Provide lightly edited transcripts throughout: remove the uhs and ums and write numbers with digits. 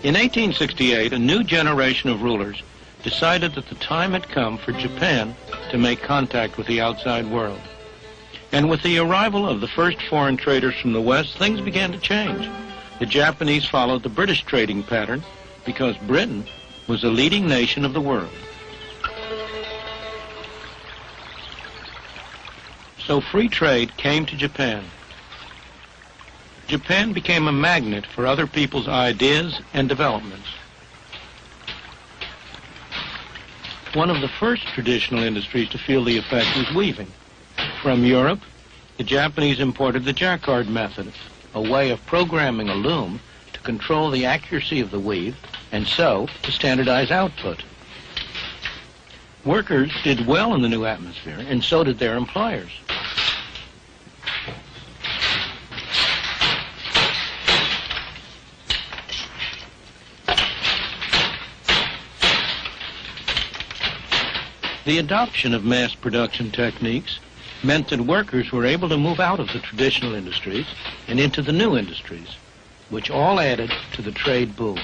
In 1868, a new generation of rulers decided that the time had come for Japan to make contact with the outside world. And with the arrival of the first foreign traders from the West, things began to change. The Japanese followed the British trading pattern because Britain was the leading nation of the world. So free trade came to Japan. Japan became a magnet for other people's ideas and developments. One of the first traditional industries to feel the effect was weaving. From Europe, the Japanese imported the jacquard method, a way of programming a loom to control the accuracy of the weave and so to standardize output. Workers did well in the new atmosphere, and so did their employers. The adoption of mass production techniques meant that workers were able to move out of the traditional industries and into the new industries, which all added to the trade boom.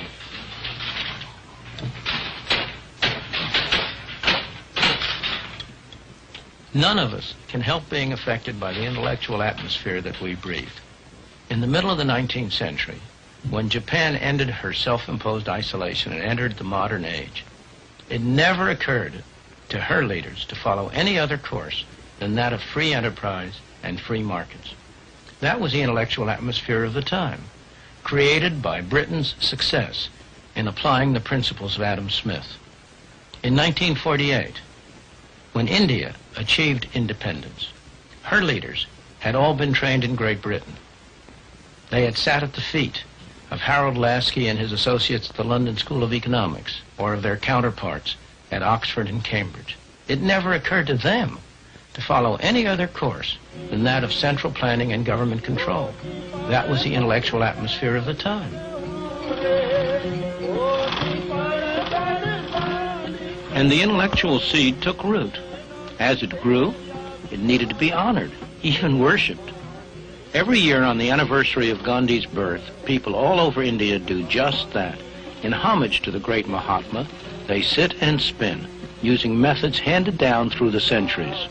None of us can help being affected by the intellectual atmosphere that we breathed. In the middle of the 19th century, when Japan ended her self-imposed isolation and entered the modern age, it never occurred to her leaders to follow any other course than that of free enterprise and free markets. That was the intellectual atmosphere of the time, created by Britain's success in applying the principles of Adam Smith. In 1948, when India achieved independence, her leaders had all been trained in Great Britain. They had sat at the feet of Harold Laski and his associates at the London School of Economics, or of their counterparts at Oxford and Cambridge. It never occurred to them to follow any other course than that of central planning and government control. That was the intellectual atmosphere of the time. And the intellectual seed took root. As it grew, it needed to be honored, even worshipped. Every year on the anniversary of Gandhi's birth, people all over India do just that. In homage to the great Mahatma, they sit and spin, using methods handed down through the centuries.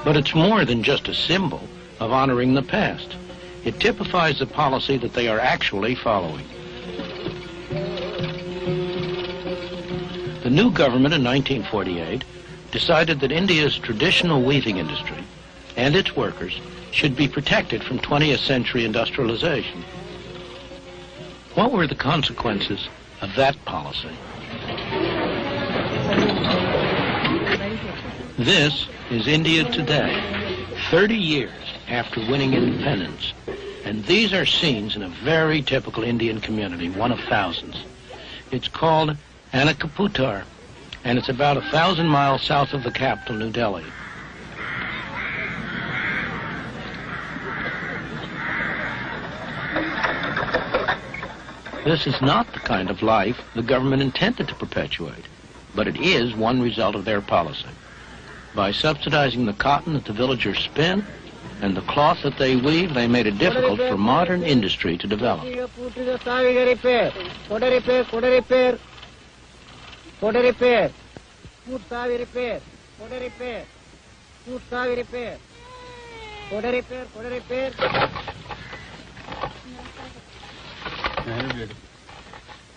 But it's more than just a symbol of honoring the past. It typifies the policy that they are actually following. The new government in 1948 decided that India's traditional weaving industry and its workers should be protected from 20th century industrialization. What were the consequences of that policy? This is India today, 30 years after winning independence. And these are scenes in a very typical Indian community, one of thousands. It's called Anakaputar, and it's about 1,000 miles south of the capital, New Delhi. This is not the kind of life the government intended to perpetuate, but it is one result of their policy. By subsidizing the cotton that the villagers spin and the cloth that they weave, they made it difficult for modern industry to develop.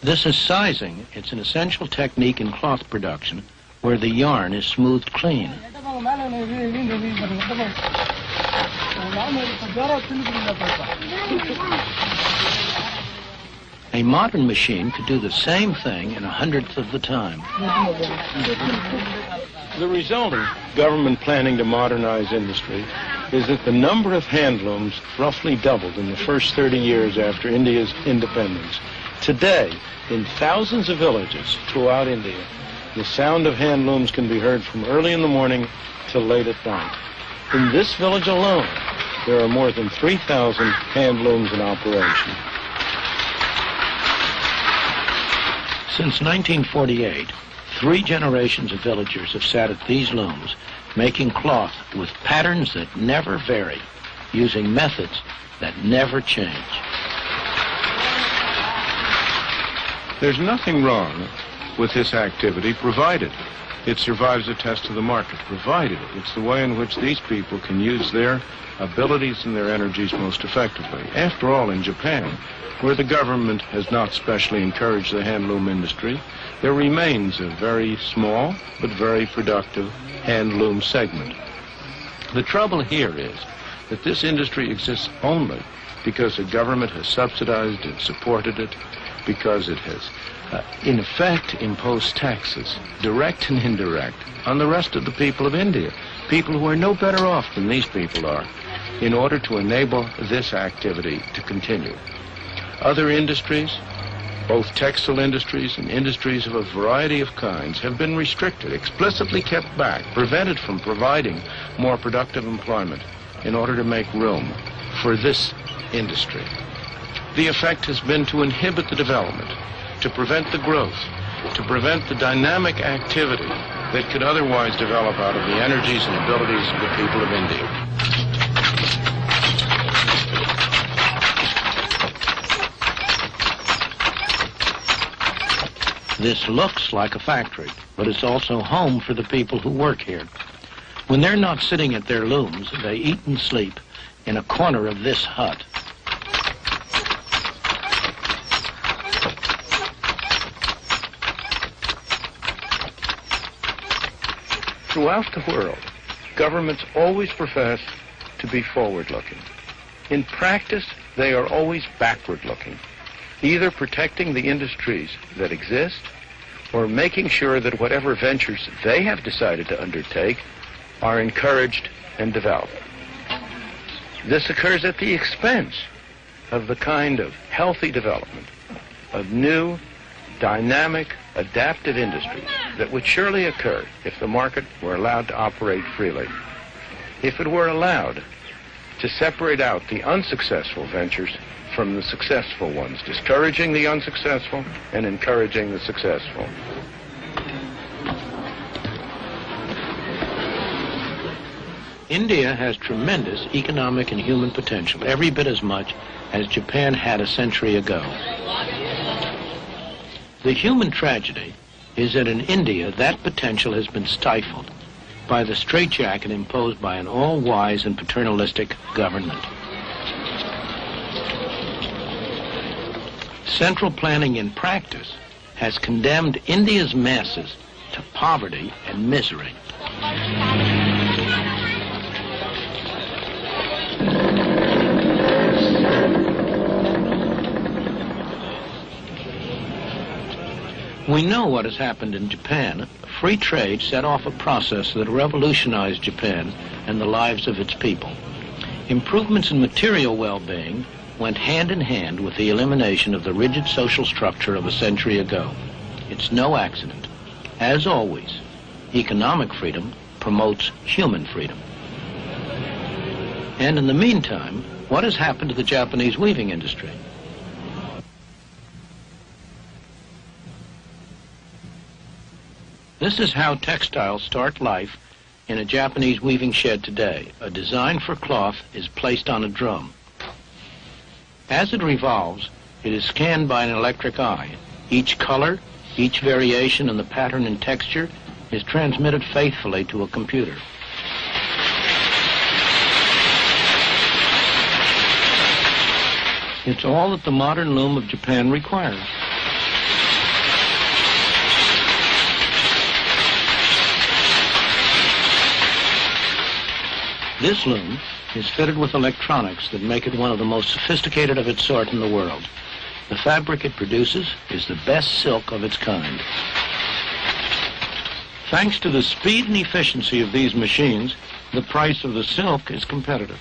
This is sizing. It's an essential technique in cloth production where the yarn is smoothed clean. A modern machine could do the same thing in 1/100th of the time. The result of government planning to modernize industry is that the number of handlooms roughly doubled in the first 30 years after India's independence. Today, in thousands of villages throughout India, the sound of handlooms can be heard from early in the morning till late at night. In this village alone, there are more than 3,000 handlooms in operation. Since 1948, 3 generations of villagers have sat at these looms, making cloth with patterns that never vary, using methods that never change. There's nothing wrong with this activity, provided it survives the test of the market, provided it's the way in which these people can use their abilities and their energies most effectively. After all, in Japan, where the government has not specially encouraged the handloom industry, there remains a very small but very productive handloom segment. The trouble here is that this industry exists only because the government has subsidized and supported it, because it has, in effect, imposed taxes, direct and indirect, on the rest of the people of India, people who are no better off than these people are, in order to enable this activity to continue. Other industries, both textile industries and industries of a variety of kinds, have been restricted, explicitly kept back, prevented from providing more productive employment in order to make room for this industry. The effect has been to inhibit the development, to prevent the growth, to prevent the dynamic activity that could otherwise develop out of the energies and abilities of the people of India. This looks like a factory, but it's also home for the people who work here. When they're not sitting at their looms, they eat and sleep in a corner of this hut. Throughout the world, governments always profess to be forward-looking. In practice, they are always backward-looking, either protecting the industries that exist or making sure that whatever ventures they have decided to undertake are encouraged and developed. This occurs at the expense of the kind of healthy development of new, dynamic, adaptive industries that would surely occur if the market were allowed to operate freely. If it were allowed to separate out the unsuccessful ventures from the successful ones, discouraging the unsuccessful and encouraging the successful. India has tremendous economic and human potential, every bit as much as Japan had a century ago. The human tragedy is that in India, that potential has been stifled by the straitjacket imposed by an all-wise and paternalistic government. Central planning in practice has condemned India's masses to poverty and misery. We know what has happened in Japan. Free trade set off a process that revolutionized Japan and the lives of its people. Improvements in material well-being went hand in hand with the elimination of the rigid social structure of a century ago. It's no accident. As always, economic freedom promotes human freedom. And in the meantime, what has happened to the Japanese weaving industry? This is how textiles start life in a Japanese weaving shed today. A design for cloth is placed on a drum. As it revolves, it is scanned by an electric eye. Each color, each variation in the pattern and texture is transmitted faithfully to a computer. It's all that the modern loom of Japan requires. This loom is fitted with electronics that make it one of the most sophisticated of its sort in the world. The fabric it produces is the best silk of its kind. Thanks to the speed and efficiency of these machines, the price of the silk is competitive.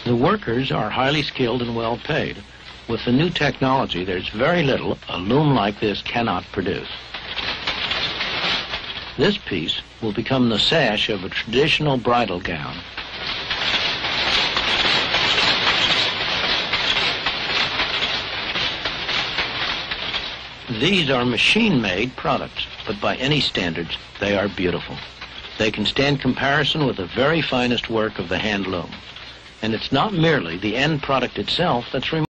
The workers are highly skilled and well paid. With the new technology, there's very little a loom like this cannot produce. This piece will become the sash of a traditional bridal gown. These are machine-made products, but by any standards, they are beautiful. They can stand comparison with the very finest work of the hand loom. And it's not merely the end product itself that's remarkable.